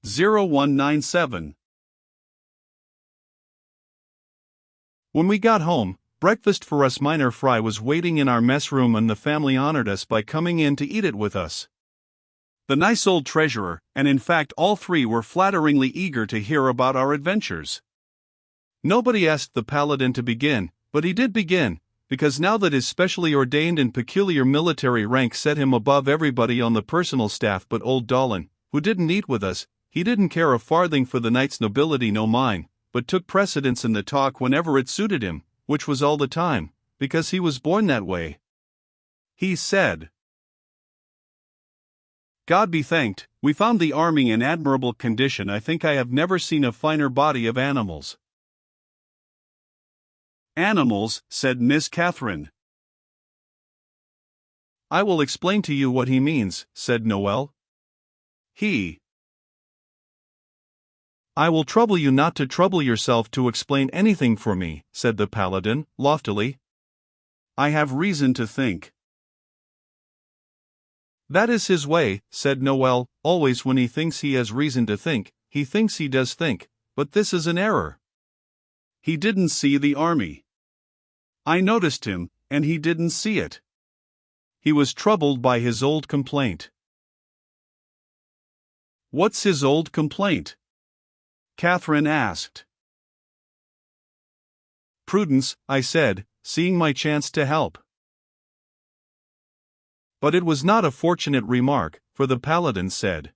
0197. When we got home, breakfast for us minor fry was waiting in our mess room, and the family honored us by coming in to eat it with us. The nice old treasurer, and in fact all three, were flatteringly eager to hear about our adventures. Nobody asked the paladin to begin, but he did begin, because now that his specially ordained and peculiar military rank set him above everybody on the personal staff but old Dolan, who didn't eat with us, he didn't care a farthing for the knight's nobility, no mine, but took precedence in the talk whenever it suited him, which was all the time, because he was born that way. He said, "God be thanked, we found the army in admirable condition. I think I have never seen a finer body of animals." "Animals," said Miss Catherine. "I will explain to you what he means," said Noel. "I will trouble you not to trouble yourself to explain anything for me," said the paladin, loftily. "I have reason to think." "That is his way," said Noel, "always when he thinks he has reason to think, he thinks he does think, but this is an error. He didn't see the army. I noticed him, and he didn't see it. He was troubled by his old complaint." "What's his old complaint?" Catherine asked. "Prudence," I said, seeing my chance to help. But it was not a fortunate remark, for the paladin said,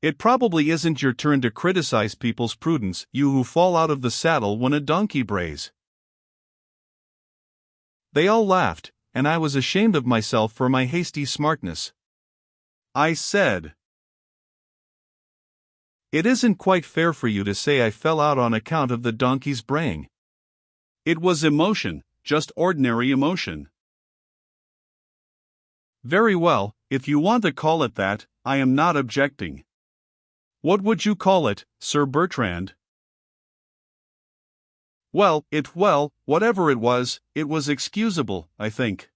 "It probably isn't your turn to criticize people's prudence, you who fall out of the saddle when a donkey brays." They all laughed, and I was ashamed of myself for my hasty smartness. I said, "It isn't quite fair for you to say I fell out on account of the donkey's braying. It was emotion, just ordinary emotion." "Very well, if you want to call it that, I am not objecting. What would you call it, Sir Bertrand?" Well, whatever it was excusable, I think.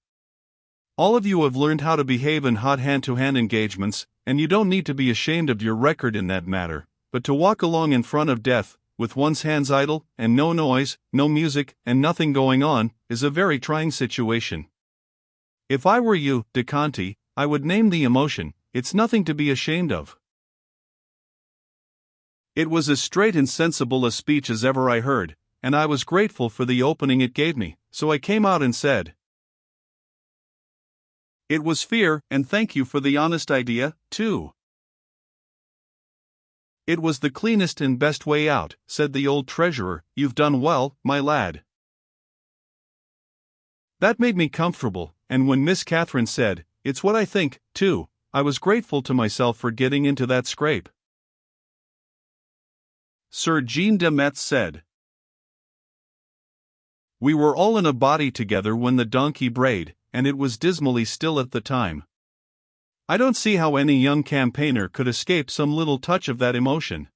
All of you have learned how to behave in hot hand-to-hand engagements, and you don't need to be ashamed of your record in that matter, but to walk along in front of death, with one's hands idle, and no noise, no music, and nothing going on, is a very trying situation. If I were you, de Conti, I would name the emotion. It's nothing to be ashamed of. It was as straight and sensible a speech as ever I heard, and I was grateful for the opening it gave me, so I came out and said, "It was fear, and thank you for the honest idea, too." "It was the cleanest and best way out," said the old treasurer. "You've done well, my lad." That made me comfortable, and when Miss Catherine said, "It's what I think, too," I was grateful to myself for getting into that scrape. Sir Jean de Metz said, "We were all in a body together when the donkey brayed, and it was dismally still at the time. I don't see how any young campaigner could escape some little touch of that emotion."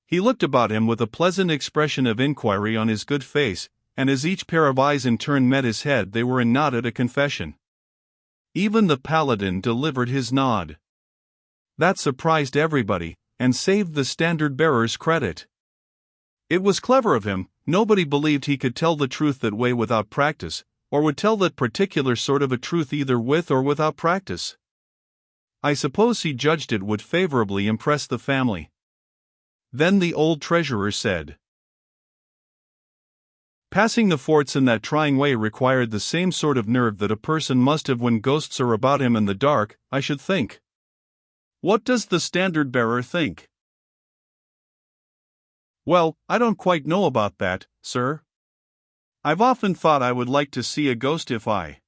He looked about him with a pleasant expression of inquiry on his good face, and as each pair of eyes in turn met his head, they were in nod at a confession. Even the paladin delivered his nod. That surprised everybody, and saved the standard-bearers credit. It was clever of him. Nobody believed he could tell the truth that way without practice, or would tell that particular sort of a truth either with or without practice. I suppose he judged it would favorably impress the family. Then the old treasurer said, "Passing the forts in that trying way required the same sort of nerve that a person must have when ghosts are about him in the dark, I should think. What does the standard-bearer think?" "Well, I don't quite know about that, sir. I've often thought I would like to see a ghost if I..."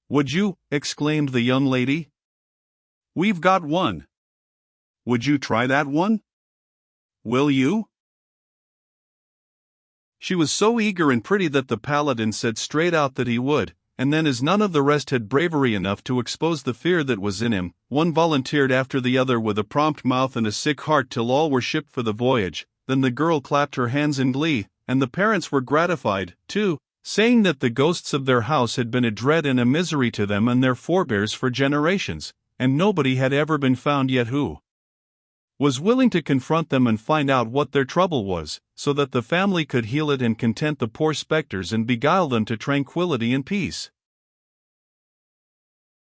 "Would you?" exclaimed the young lady. "We've got one. Would you try that one? Will you?" She was so eager and pretty that the paladin said straight out that he would, and then, as none of the rest had bravery enough to expose the fear that was in him, one volunteered after the other with a prompt mouth and a sick heart till all were shipped for the voyage. Then the girl clapped her hands in glee, and the parents were gratified, too, saying that the ghosts of their house had been a dread and a misery to them and their forebears for generations, and nobody had ever been found yet who was willing to confront them and find out what their trouble was, so that the family could heal it and content the poor specters and beguile them to tranquility and peace.